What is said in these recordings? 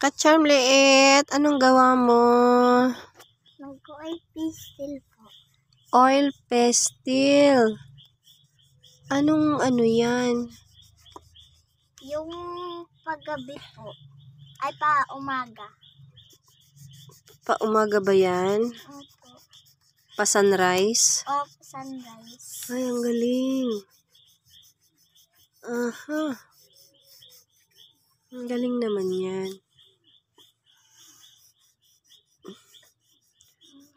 Ka-charm liit, anong gawa mo? Mag-oil pastel po. Oil pastel. Anong ano yan? Yung paggabi po. Ay, pa umaga. Pa-umaga ba yan? Opo. Pa-sunrise? Opo, sunrise. Ay, ang galing. Aha. Ang galing naman yan.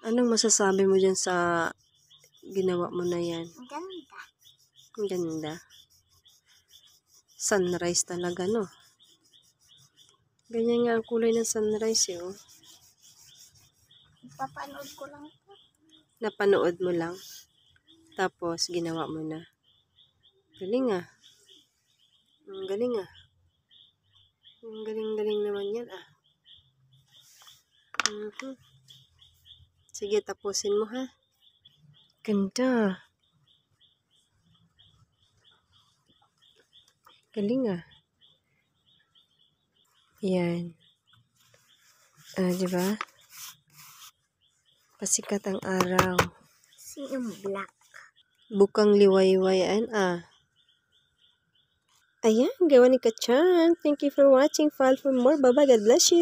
Anong masasabi mo dyan sa ginawa mo na yan? Ang ganda. Ang ganda. Sunrise talaga, no? Ganyan nga ang kulay ng sunrise, eh, oh. Papanood ko lang po. Napanood mo lang. Tapos, ginawa mo na. Galing, ah. Ang galing, ah. Ang galing-galing naman yan, ah. Sige, tapusin mo, ha? Ganda. Galing, ah. Yan. Diba? Pasikat ang araw. Si yung black. Bukang liwayway, ah. Ayan, gawa ni Ka-chan. Thank you for watching. Follow for more. Bye-bye. God bless you.